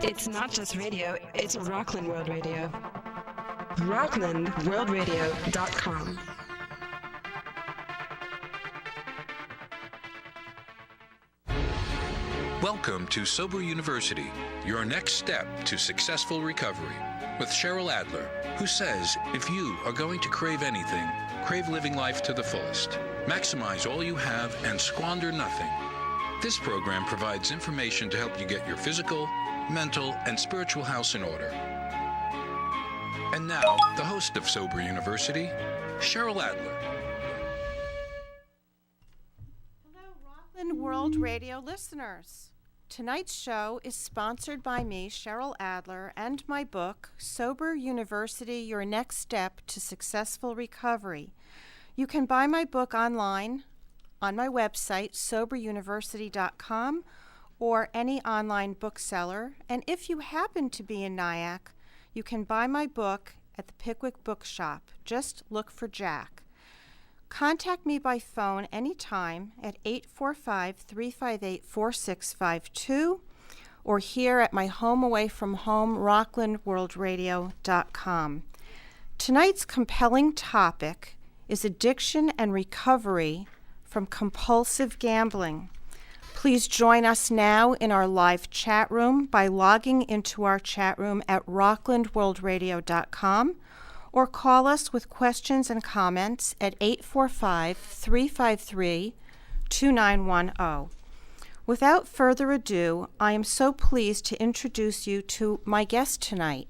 It's not just radio, it's Rockland World Radio. RocklandWorldRadio.com. Welcome to Sober University, your next step to successful recovery, with Cheryl Adler, who says if you are going to crave anything, crave living life to the fullest. Maximize all you have and squander nothing. This program provides information to help you get your physical, mental, and spiritual house in order. And now, the host of Sober University, Cheryl Adler. Hello, Rockland World Radio listeners. Tonight's show is sponsored by me, Cheryl Adler, and my book, Sober University, Your Next Step to Successful Recovery. You can buy my book online on my website, SoberUniversity.com, or any online bookseller. And if you happen to be in Nyack, you can buy my book at the Pickwick Bookshop. Just look for Jack. Contact me by phone anytime at 845-358-4652 or here at my home away from home, rocklandworldradio.com. Tonight's compelling topic is addiction and recovery from compulsive gambling. Please join us now in our live chat room by logging into our chat room at rocklandworldradio.com or call us with questions and comments at 845-353-2910. Without further ado, I am so pleased to introduce you to my guest tonight.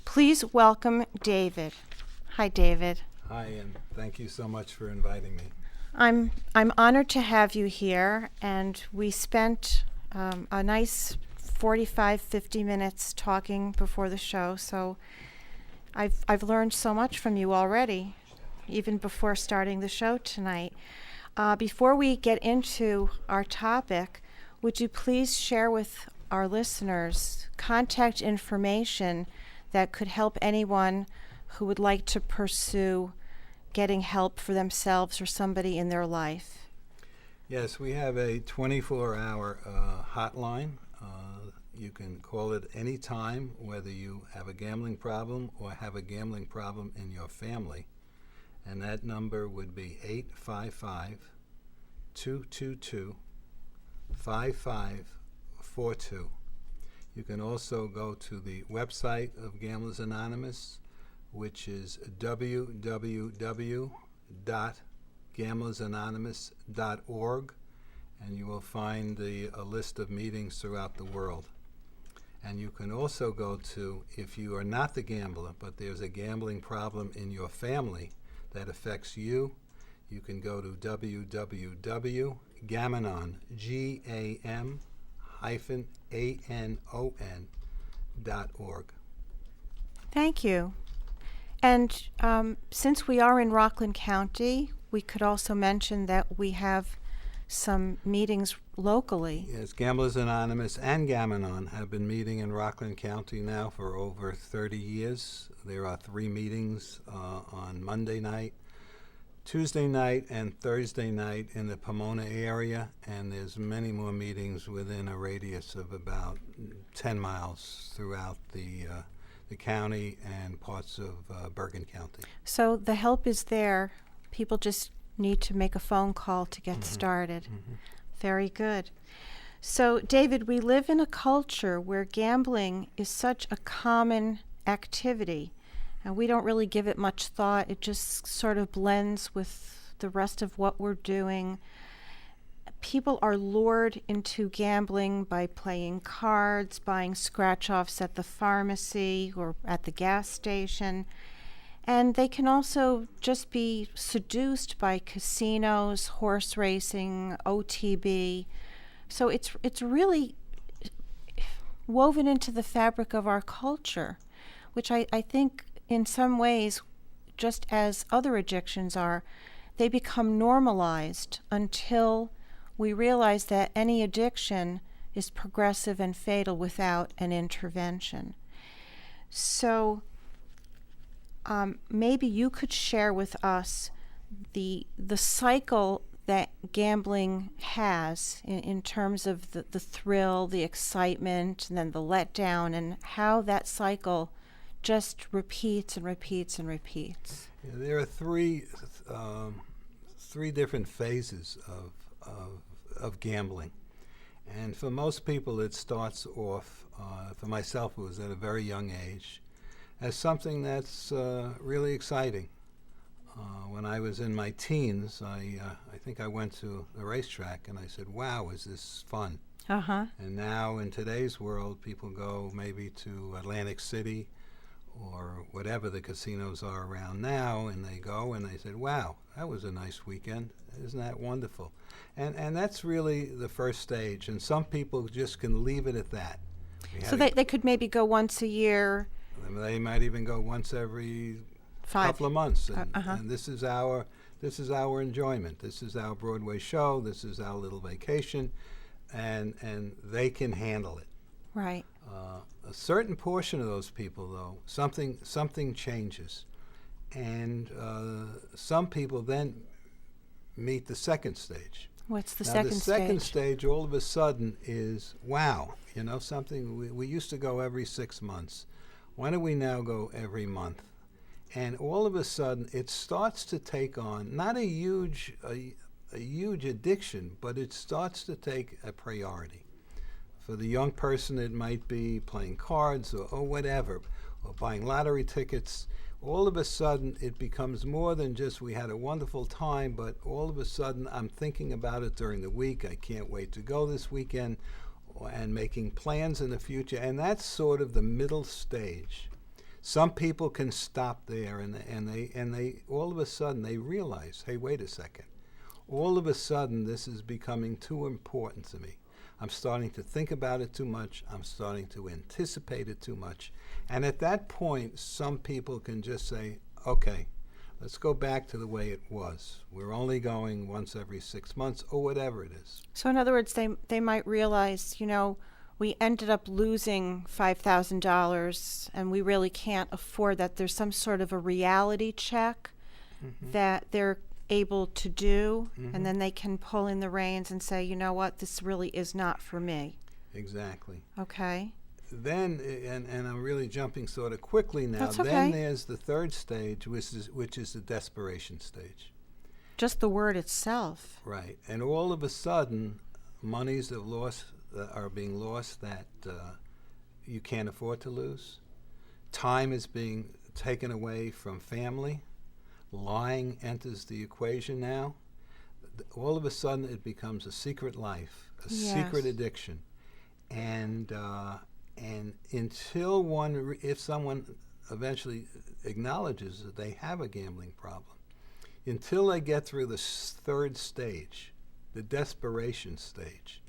Please welcome David. Hi, David. Hi, and thank you so much for inviting me. I'm honored to have you here, and we spent a nice 45-50 minutes talking before the show, so I've learned so much from you already, even before starting the show tonight. Before we get into our topic, would you please share with our listeners contact information that could help anyone who would like to pursue getting help for themselves or somebody in their life? Yes, we have a 24-hour hotline. You can call it any time, whether you have a gambling problem or have a gambling problem in your family. And that number would be 855-222-5542. You can also go to the website of Gamblers Anonymous, which is www.gamblersanonymous.org, and you will find a list of meetings throughout the world. And you can also go to, if you are not the gambler, but there's a gambling problem in your family that affects you, you can go to www.gam-anon.org. Thank you. And since we are in Rockland County, we could also mention that we have some meetings locally. Yes, Gamblers Anonymous and Gam-Anon have been meeting in Rockland County now for over 30 years. There are 3 meetings on Monday night, Tuesday night, and Thursday night in the Pomona area, and there's many more meetings within a radius of about 10 miles throughout the county and parts of Bergen County. So the help is there. People just need to make a phone call to get started. Very good. So, David, we live in a culture where gambling is such a common activity, and we don't really give it much thought. It just sort of blends with the rest of what we're doing. People are lured into gambling by playing cards, buying scratch-offs at the pharmacy or at the gas station. And they can also just be seduced by casinos, horse racing, OTB. So it's really woven into the fabric of our culture, which I think in some ways, just as other addictions are, they become normalized until we realize that any addiction is progressive and fatal without an intervention. So maybe you could share with us the cycle that gambling has in terms of the thrill, the excitement, and then the letdown, and how that cycle just repeats and repeats and repeats. Yeah, there are three different phases of gambling. And for most people, it starts off, for myself, it was at a very young age, as something that's really exciting. When I was in my teens, I think I went to the racetrack and I said, wow, is this fun? Uh-huh. And now in today's world, people go maybe to Atlantic City or whatever the casinos are around now, and they go and they said, wow, that was a nice weekend. Isn't that wonderful? And that's really the first stage, and some people just can leave it at that. So they could maybe go once a year. They might even go once every 5 couple of months, and, uh-huh. and this is our enjoyment. This is our Broadway show. This is our little vacation, and they can handle it. Right. A certain portion of those people, though, something changes, and some people then meet the second stage. What's the Now, second the stage? second stage, all of a sudden, is wow. Something we used to go every 6 months. Why don't we now go every month? And all of a sudden, it starts to take on not a huge addiction, but it starts to take a priority. For the young person, it might be playing cards or whatever, or buying lottery tickets. All of a sudden, it becomes more than just we had a wonderful time, but all of a sudden, I'm thinking about it during the week. I can't wait to go this weekend, and making plans in the future. And that's sort of the middle stage. Some people can stop there, and they all of a sudden they realize, hey, wait a second. All of a sudden, this is becoming too important to me. I'm starting to think about it too much. I'm starting to anticipate it too much. And at that point, some people can just say, okay, let's go back to the way it was. We're only going once every 6 months or whatever it is. So in other words, they might realize, we ended up losing $5,000 and we really can't afford that. There's some sort of a reality check that they're able to do, and then they can pull in the reins and say, you know what, this really is not for me. Exactly. Okay. Then, and I'm really jumping sort of quickly now. That's okay. Then there's the third stage, which is the desperation stage. Just the word itself. Right. And all of a sudden, monies are being lost that you can't afford to lose. Time is being taken away from family. Lying enters the equation now. All of a sudden, it becomes a secret life, a secret addiction. And until if someone eventually acknowledges that they have a gambling problem, until they get through the third stage, the desperation stage,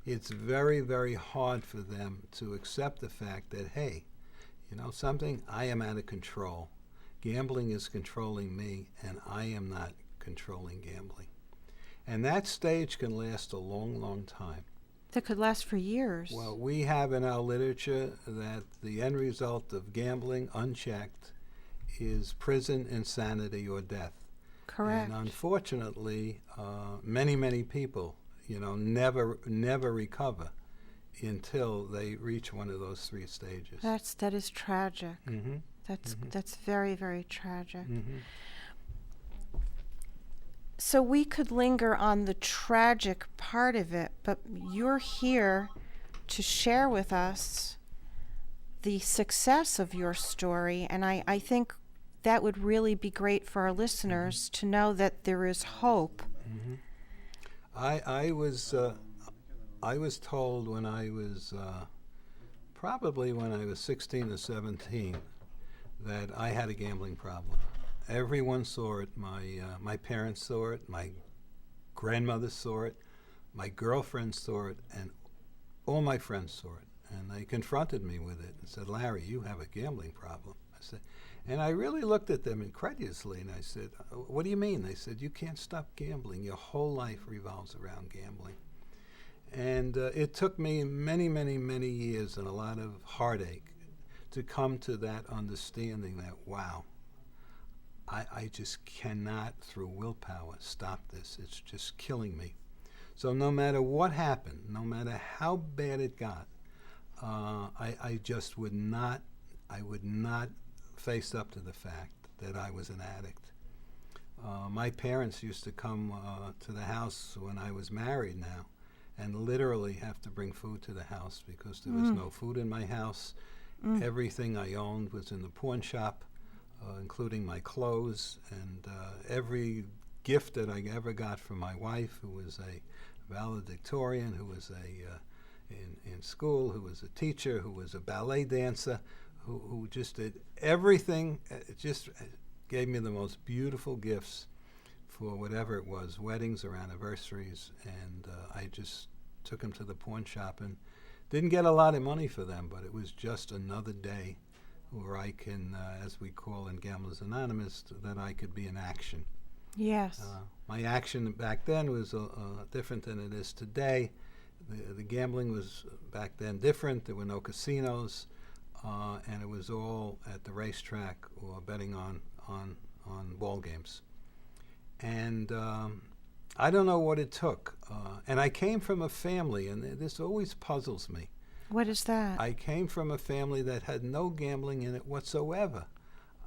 it's very, very hard for them to accept the fact that, hey, something, I am out of control. Gambling is controlling me, and I am not controlling gambling. And that stage can last a long, long time. That could last for years. Well, we have in our literature that the end result of gambling unchecked is prison, insanity, or death. Correct. And unfortunately, many, many people, never recover until they reach one of those three stages. That is tragic. Mm-hmm. That's very, very tragic. Mm-hmm. So we could linger on the tragic part of it, but you're here to share with us the success of your story, and I think that would really be great for our listeners to know that there is hope. Mm-hmm. I was told when I was probably when I was 16 or 17 that I had a gambling problem. Everyone saw it. My parents saw it. My grandmother saw it. My girlfriend saw it, and all my friends saw it. And they confronted me with it and said, "Larry, you have a gambling problem." I said, and I really looked at them incredulously, and I said, "What do you mean?" They said, "You can't stop gambling. Your whole life revolves around gambling." And it took me many, many, many years and a lot of heartache to come to that understanding that, wow, I just cannot, through willpower, stop this. It's just killing me. So no matter what happened, no matter how bad it got, I just would not face up to the fact that I was an addict. My parents used to come to the house when I was married now and literally have to bring food to the house because there was no food in my house. Everything I owned was in the pawn shop, including my clothes, and every gift that I ever got from my wife, who was a valedictorian, who was in school, who was a teacher, who was a ballet dancer, who just did everything, just gave me the most beautiful gifts for whatever it was, weddings or anniversaries, and I just took them to the pawn shop and didn't get a lot of money for them, but it was just another day where I can, as we call in Gamblers Anonymous, that I could be in action. Yes. My action back then was different than it is today. The gambling was back then different. There were no casinos, and it was all at the racetrack or betting on ball games. And I don't know what it took. And I came from a family, and this always puzzles me. What is that? I came from a family that had no gambling in it whatsoever.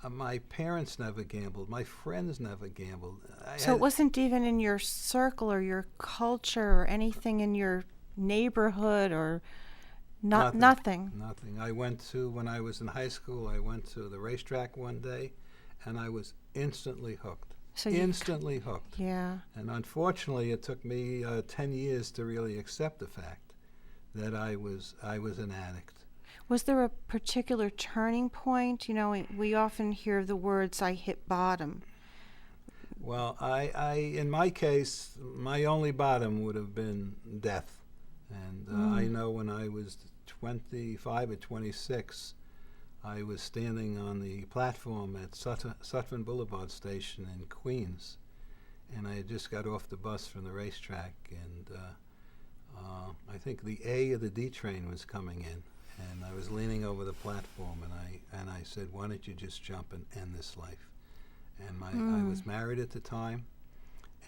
My parents never gambled. My friends never gambled. So it wasn't even in your circle or your culture or anything in your neighborhood or nothing? Nothing. When I was in high school, I went to the racetrack one day, and I was instantly hooked. Instantly hooked. Yeah. And unfortunately, it took me 10 years to really accept the fact that I was an addict. Was there a particular turning point? You know, we often hear the words, I hit bottom. Well, I in my case, my only bottom would have been death. And I know when I was 25 or 26, I was standing on the platform at Sutphin Boulevard Station in Queens, and I had just got off the bus from the racetrack, and I think the A or the D train was coming in. And I was leaning over the platform, and I said, "Why don't you just jump and end this life?" And I was married at the time,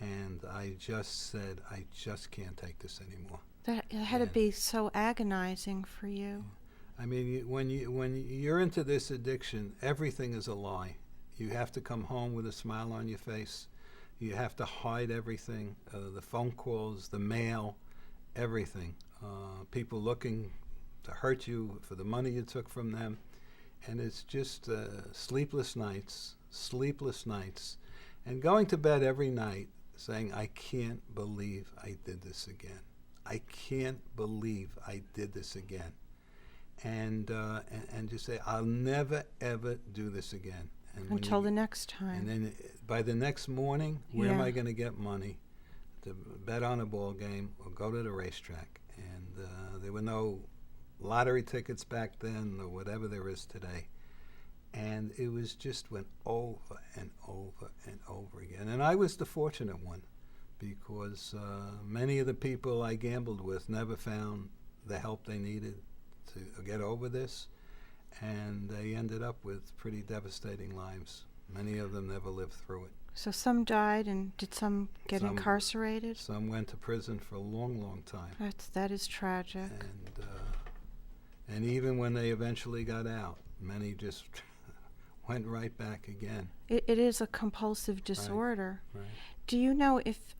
and I just said, "I just can't take this anymore." That had to be so agonizing for you. I mean, when you're into this addiction, everything is a lie. You have to come home with a smile on your face. You have to hide everything, the phone calls, the mail, everything. People looking to hurt you for the money you took from them, and it's just sleepless nights, and going to bed every night saying, "I can't believe I did this again. I can't believe I did this again," and just say, "I'll never ever do this again." And until the next time. And then by the next morning, where am I going to get money to bet on a ball game or go to the racetrack? And there were no lottery tickets back then or whatever there is today. And it was just went over and over and over again. And I was the fortunate one because many of the people I gambled with never found the help they needed to get over this. And they ended up with pretty devastating lives. Many of them never lived through it. So some died, and did some get incarcerated? Some went to prison for a long, long time. That is tragic. And even when they eventually got out, many just went right back again. It is a compulsive disorder. Right. Do you know if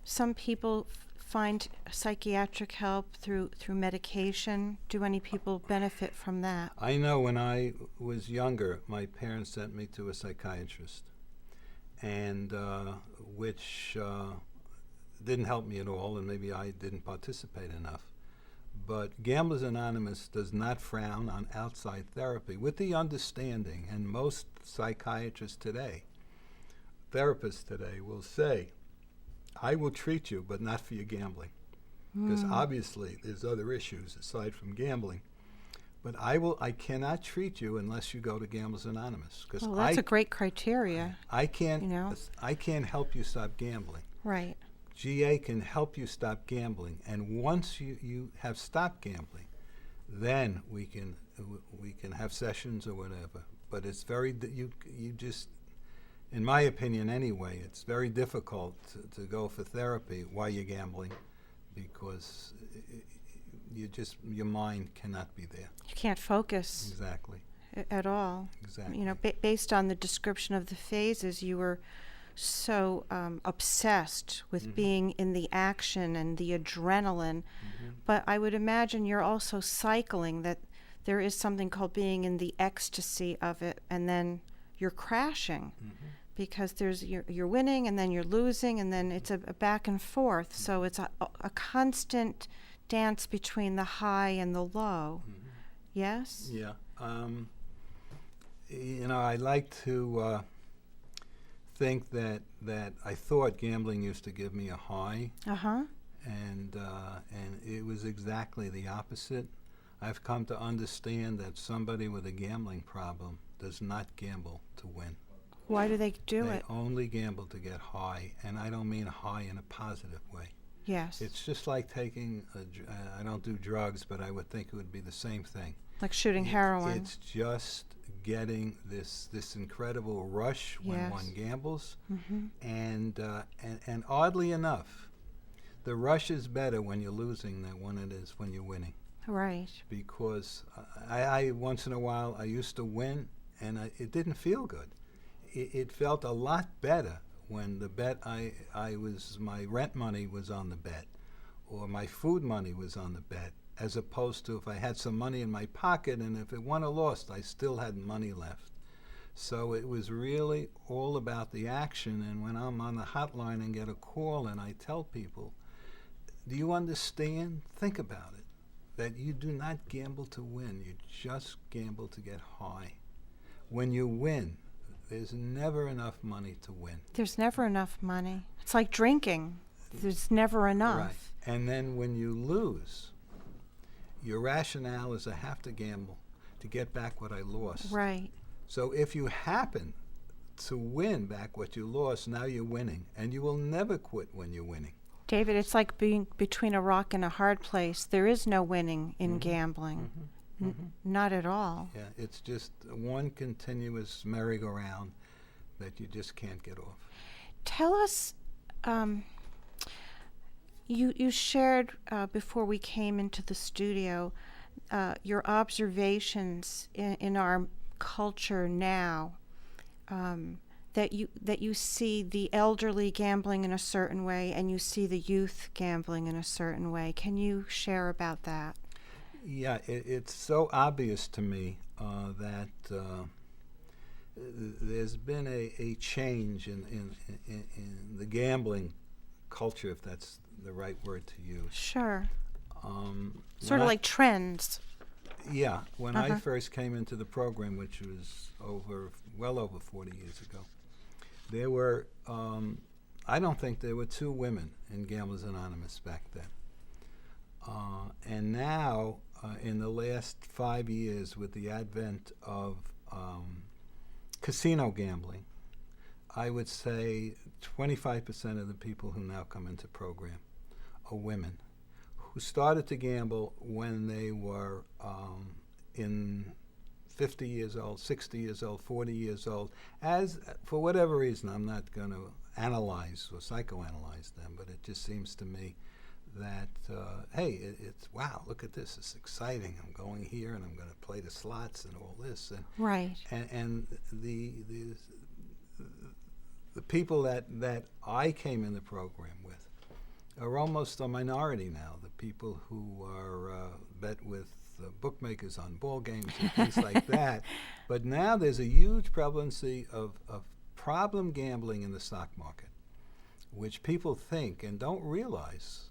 some people find psychiatric help through medication? Do any people benefit from that? I know when I was younger, my parents sent me to a psychiatrist, and which didn't help me at all, and maybe I didn't participate enough. But Gamblers Anonymous does not frown on outside therapy, with the understanding, and most psychiatrists today, therapists today, will say, "I will treat you, but not for your gambling." Because obviously there's other issues aside from gambling. But I cannot treat you unless you go to Gamblers Anonymous. Well, that's a great criteria. I can't help you stop gambling. Right. GA can help you stop gambling, and once you have stopped gambling, then we can have sessions or whatever. But it's very in my opinion anyway, it's very difficult to go for therapy while you're gambling, because your mind cannot be there. You can't focus. Exactly. At all. Exactly. You know, based on the description of the phases, you were so obsessed with being in the action and the adrenaline. But I would imagine you're also cycling, that there is something called being in the ecstasy of it, and then you're crashing, because you're winning and then you're losing, and then it's a back and forth. So it's a constant dance between the high and the low. Yes? Yeah. I like to think that I thought gambling used to give me a high. And it was exactly the opposite. I've come to understand that somebody with a gambling problem does not gamble to win. Why do they do it? They only gamble to get high, and I don't mean high in a positive way. Yes. It's just like taking, I don't do drugs, but I would think it would be the same thing. Like shooting heroin. It's just getting this incredible rush when one gambles. And oddly enough, the rush is better when you're losing than when it is when you're winning. Right. Because I once in a while, I used to win, and it didn't feel good. It felt a lot better when the bet my rent money was on the bet, or my food money was on the bet, as opposed to if I had some money in my pocket, and if it won or lost, I still had money left. So it was really all about the action. And when I'm on the hotline and get a call and I tell people, do you understand? Think about it, that you do not gamble to win. You just gamble to get high. When you win, there's never enough money to win. There's never enough money. It's like drinking. There's never enough. Right. And then when you lose, your rationale is I have to gamble to get back what I lost. Right. So if you happen to win back what you lost, now you're winning. And you will never quit when you're winning. David, it's like being between a rock and a hard place. There is no winning in gambling. Not at all. Yeah, it's just one continuous merry-go-round that you just can't get off. Tell us, you shared before we came into the studio your observations in our culture now, that you see the elderly gambling in a certain way and you see the youth gambling in a certain way. Can you share about that? Yeah, it's so obvious to me that there's been a change in the gambling culture, if that's the right word to use. Sure. Sort of like trends. Yeah. When I first came into the program, which was well over 40 years ago, there were, I don't think there were 2 women in Gamblers Anonymous back then. And now, in the last 5 years, with the advent of casino gambling, I would say 25% of the people who now come into program are women who started to gamble when they were in 50 years old, 60 years old, 40 years old. As for whatever reason, I'm not going to analyze or psychoanalyze them, but it just seems to me that, hey, it's, wow, look at this, it's exciting. I'm going here and I'm going to play the slots and all this. And, right. And the people that I came in the program with are almost a minority now. The people who are bet with bookmakers on ball games and things like that. But now there's a huge prevalency of problem gambling in the stock market, which people think and don't realize,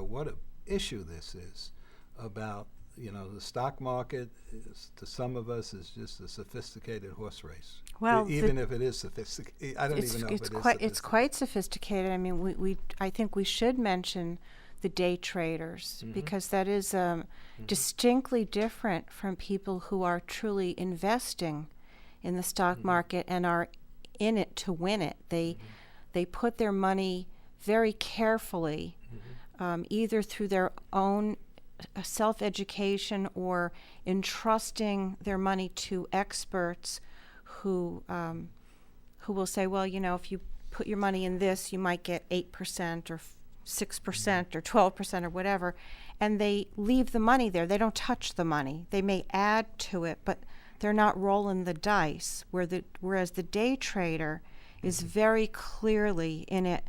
what an issue this is about. The stock market is, to some of us, is just a sophisticated horse race. Well, even if it is sophisticated, I don't even know if it is sophisticated. It's quite sophisticated. I mean, I think we should mention the day traders, because that is distinctly different from people who are truly investing in the stock market and are in it to win it. They put their money very carefully, either through their own self-education or entrusting their money to experts who who will say, well, if you put your money in this, you might get 8% or 6% or 12% or whatever, and they leave the money there. They don't touch the money. They may add to it, but they're not rolling the dice, whereas the day trader is very clearly in it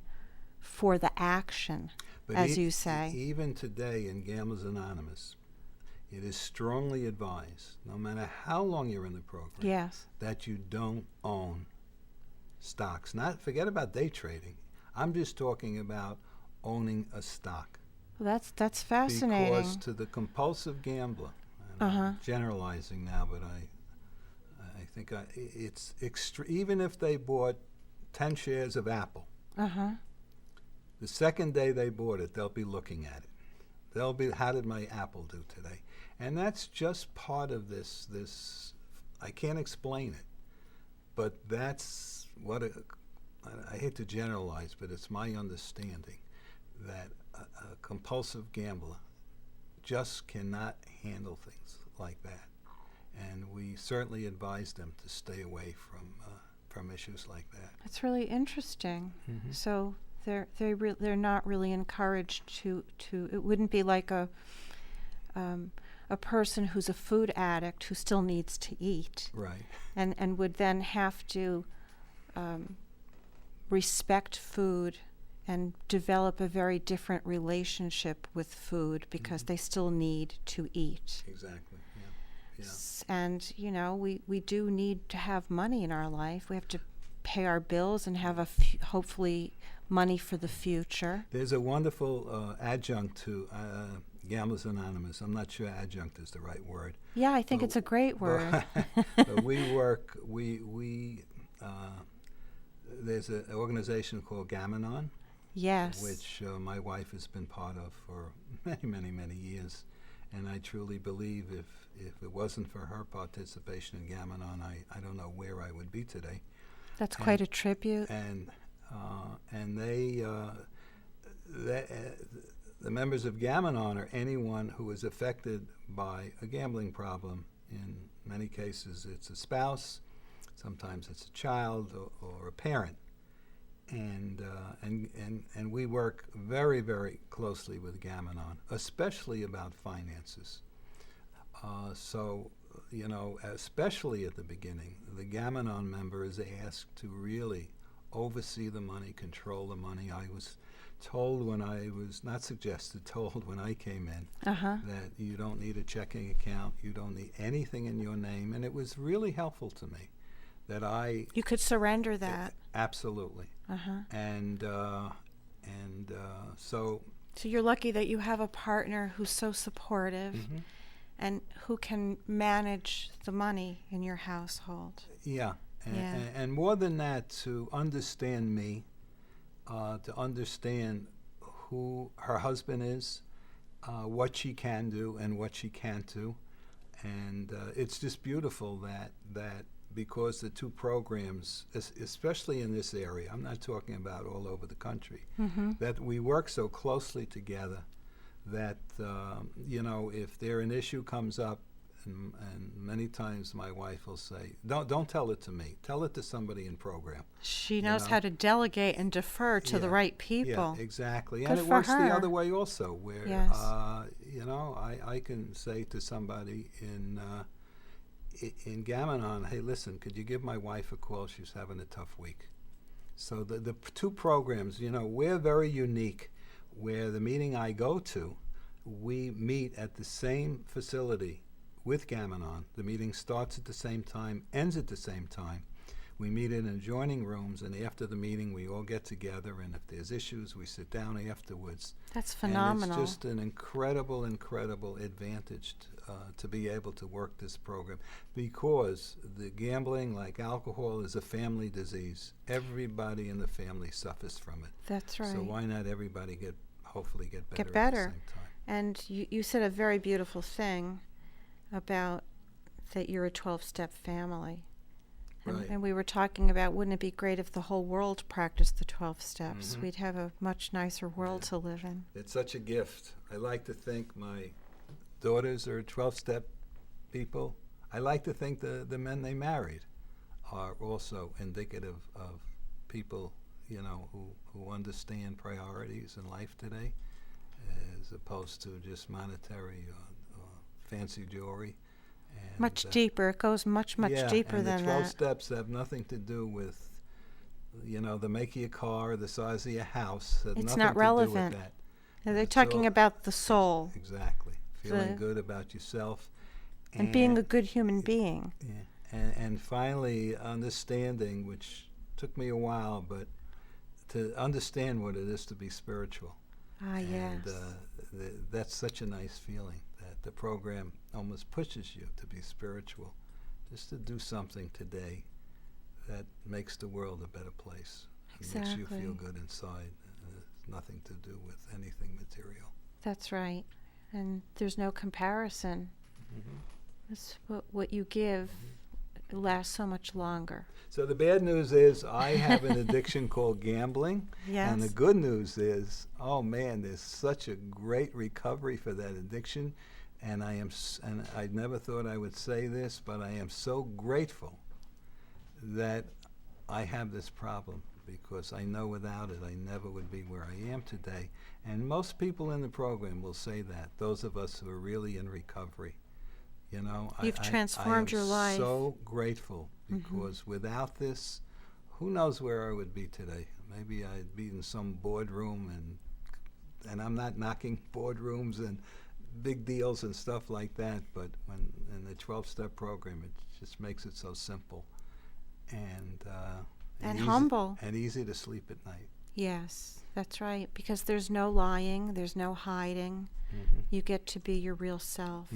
for the action, But as you say. Even today in Gamblers Anonymous, it is strongly advised, no matter how long you're in the program, Yes. that you don't own stocks. Forget about day trading. I'm just talking about owning a stock. Well, that's fascinating. Because to the compulsive gambler, and I'm generalizing now, but I think it's even if they bought 10 shares of Apple, the second day they bought it, they'll be looking at it. They'll be, how did my Apple do today? And that's just part of this. I can't explain it, but that's what I hate to generalize, but it's my understanding that a compulsive gambler just cannot handle things like that. And we certainly advise them to stay away from issues like that. That's really interesting. So they're not really encouraged to. It wouldn't be like a person who's a food addict who still needs to eat, Right. and would then have to respect food and develop a very different relationship with food because they still need to eat. Exactly. Yeah. And we do need to have money in our life. We have to pay our bills and have hopefully money for the future. There's a wonderful adjunct to Gamblers Anonymous. I'm not sure adjunct is the right word. Yeah, I think it's a great word. But we work. There's an organization called Gam-Anon. Yes. Which my wife has been part of for many years. And I truly believe if it wasn't for her participation in Gam-Anon, I don't know where I would be today. That's quite a tribute. And they the members of Gam-Anon are anyone who is affected by a gambling problem. In many cases, it's a spouse. Sometimes it's a child or a parent. And we work very closely with Gam-Anon, especially about finances. Especially at the beginning, the Gam-Anon member is asked to really oversee the money, control the money. I was told when I came in that you don't need a checking account, you don't need anything in your name, and it was really helpful to me that you could surrender that. Absolutely. So you're lucky that you have a partner who's so supportive and who can manage the money in your household. Yeah. And more than that, to understand me, to understand who her husband is, what she can do and what she can't do. And it's just beautiful that because the two programs, especially in this area, I'm not talking about all over the country, that we work so closely together that, if an issue comes up, and many times my wife will say, don't tell it to me, tell it to somebody in program. She knows how to delegate and defer to the right people. Yeah, exactly. Good and it for works her. the other way also, where, Yes. I can say to somebody in Gam-Anon, hey, listen, could you give my wife a call? She's having a tough week. So the two programs, we're very unique, where the meeting I go to, we meet at the same facility with Gam-Anon. The meeting starts at the same time, ends at the same time. We meet in adjoining rooms, and after the meeting, we all get together, and if there's issues, we sit down afterwards. That's phenomenal. And it's just an incredible advantage to be able to work this program, because the gambling, like alcohol, is a family disease. Everybody in the family suffers from it. That's right. So why not everybody hopefully get better Get better. at the same time? And you said a very beautiful thing about that you're a 12-step family. Right. And we were talking about, wouldn't it be great if the whole world practiced the 12 steps? We'd have a much nicer world to live in. It's such a gift. I like to think my daughters are 12-step people. I like to think the men they married are also indicative of people, who understand priorities in life today, as opposed to just monetary or fancy jewelry. And Much deeper. It goes much deeper and than the 12 that. steps have nothing to do with, the make of your car, the size of your house. Had It's nothing not to relevant. do with that. They're It's talking all- about the soul Exactly. Feeling The- good about yourself. and being a good human being. Yeah. And finally, understanding, which took me a while, but to understand what it is to be spiritual. Ah, yes. And that's such a nice feeling that the program almost pushes you to be spiritual, just to do something today that makes the world a better place. It makes you feel good inside. It's nothing to do with anything material. That's right. And there's no comparison. Mm-hmm. It's what you give lasts so much longer. So the bad news is I have an addiction called gambling. Yes. And the good news is, oh man, there's such a great recovery for that addiction. And and I never thought I would say this, but I am so grateful that I have this problem, because I know without it I never would be where I am today. And most people in the program will say that, those of us who are really in recovery. You've transformed your life. I am so grateful, because without this, who knows where I would be today. Maybe I'd be in some boardroom, and I'm not knocking boardrooms and big deals and stuff like that, but when in the 12-step program, it just makes it so simple and easy, humble. and easy to sleep at night. Yes, that's right. Because there's no lying, there's no hiding. You get to be your real self.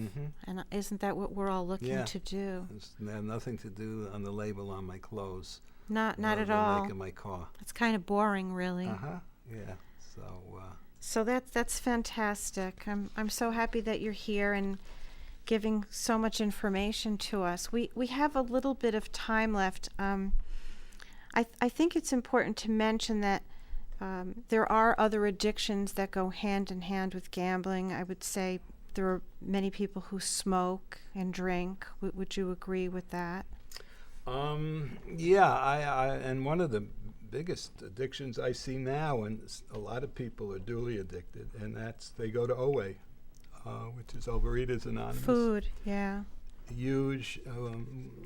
And isn't that what we're all looking to do? It's nothing to do on the label on my clothes. Not or at the all. make of my car. It's kind of boring, really. Yeah. So that's fantastic. I'm so happy that you're here and giving so much information to us. We have a little bit of time left. I think it's important to mention that there are other addictions that go hand in hand with gambling. I would say there are many people who smoke and drink. Would you agree with that? Yeah, I and one of the biggest addictions I see now, and a lot of people are duly addicted, and that's they go to OA, which is Overeaters Anonymous. Food, yeah. Huge.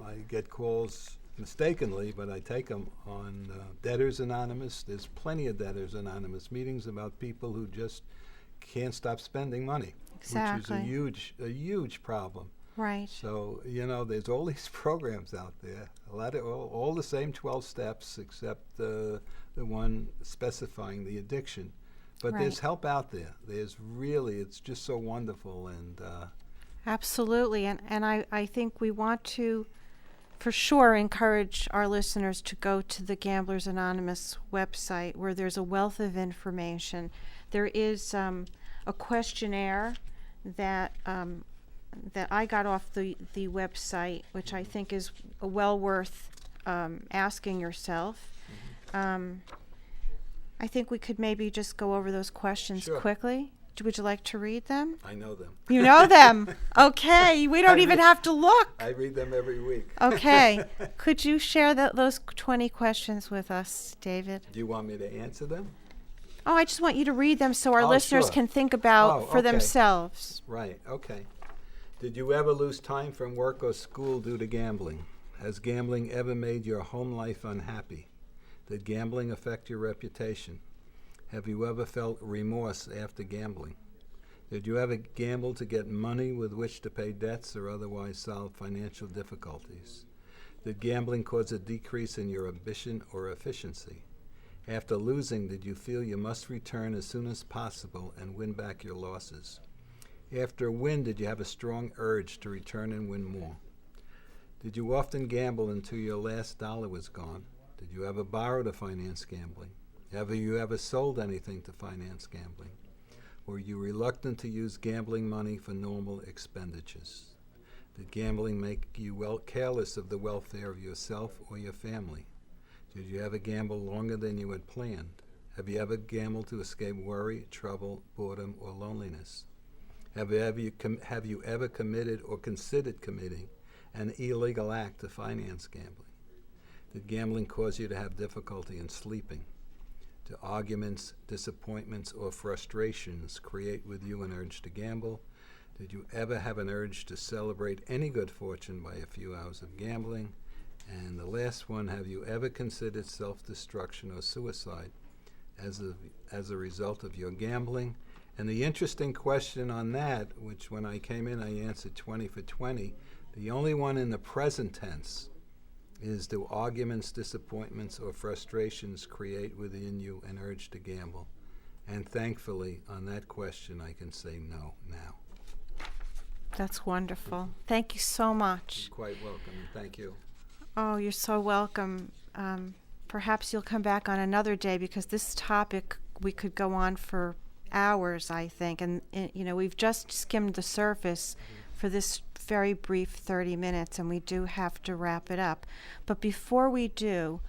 I get calls mistakenly, but I take them on Debtors Anonymous. There's plenty of Debtors Anonymous meetings about people who just can't stop spending money, Exactly. which is a huge problem. Right. So, there's all these programs out there, a lot of all the same 12 steps, except the one specifying the addiction. But Right. there's help out there. It's just so wonderful. And Absolutely. And I think we want to, for sure, encourage our listeners to go to the Gamblers Anonymous website, where there's a wealth of information. There is a questionnaire that I got off the website, which I think is well worth asking yourself. I think we could maybe just go over those questions Sure. quickly. Would you like to read them? I know them. You know them. Okay. We don't I even read- have to look. I read them every week. Okay. Could you share those 20 questions with us, David? Do you want me to answer them? Oh, I just want you to read them so our Oh, listeners sure. can think about for okay. themselves. Right, okay. Did you ever lose time from work or school due to gambling? Has gambling ever made your home life unhappy? Did gambling affect your reputation? Have you ever felt remorse after gambling? Did you ever gamble to get money with which to pay debts or otherwise solve financial difficulties? Did gambling cause a decrease in your ambition or efficiency? After losing, did you feel you must return as soon as possible and win back your losses? After a win, did you have a strong urge to return and win more? Did you often gamble until your last dollar was gone? Did you ever borrow to finance gambling? Have you ever sold anything to finance gambling? Were you reluctant to use gambling money for normal expenditures? Did gambling make you careless of the welfare of yourself or your family? Did you ever gamble longer than you had planned? Have you ever gambled to escape worry, trouble, boredom, or loneliness? Have you ever committed or considered committing an illegal act to finance gambling? Did gambling cause you to have difficulty in sleeping? Do arguments, disappointments, or frustrations create with you an urge to gamble? Did you ever have an urge to celebrate any good fortune by a few hours of gambling? And the last one, have you ever considered self-destruction or suicide as a result of your gambling? And the interesting question on that, which when I came in I answered 20 for 20, the only one in the present tense is, do arguments, disappointments, or frustrations create within you an urge to gamble? And thankfully, on that question, I can say no now. That's wonderful. Thank you so much. You're quite welcome, and thank you. Oh, you're so welcome. Perhaps you'll come back on another day, because this topic, we could go on for hours, I think. And we've just skimmed the surface for this very brief 30 minutes, and we do have to wrap it up. But before we do,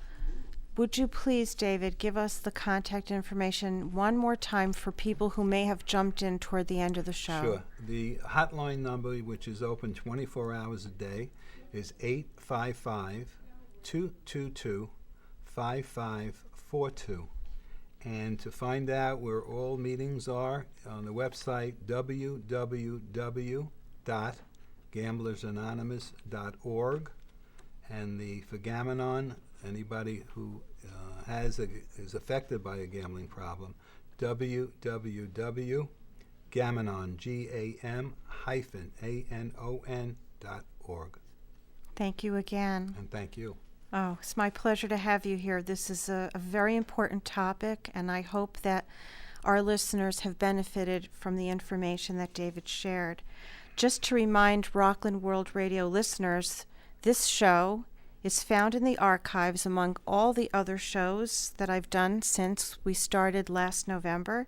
would you please, David, give us the contact information one more time for people who may have jumped in toward the end of the show? Sure. The hotline number, which is open 24 hours a day, is 855-222-5542. And to find out where all meetings are, on the website www.gamblersanonymous.org. And for Gam-Anon, anybody who is affected by a gambling problem, www.gamanon, GAM-ANON.org. Thank you again. And thank you. Oh, it's my pleasure to have you here. This is a very important topic, and I hope that our listeners have benefited from the information that David shared. Just to remind Rockland World Radio listeners, this show is found in the archives among all the other shows that I've done since we started last November,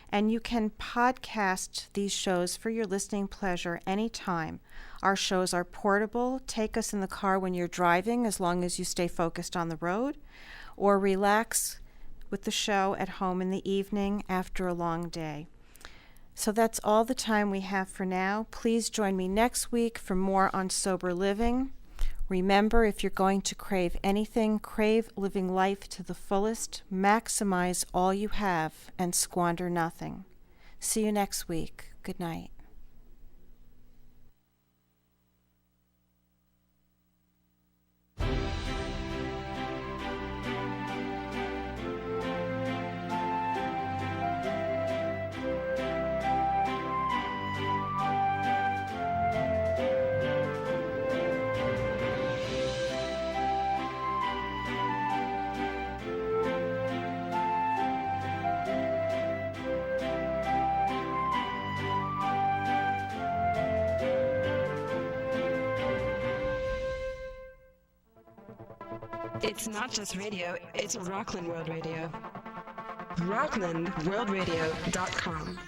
and you can podcast these shows for your listening pleasure anytime. Our shows are portable. Take us in the car when you're driving, as long as you stay focused on the road, or relax with the show at home in the evening after a long day. So that's all the time we have for now. Please join me next week for more on sober living. Remember, if you're going to crave anything, crave living life to the fullest, maximize all you have, and squander nothing. See you next week. Good night. It's not just radio, it's Rockland World Radio. RocklandWorldRadio.com.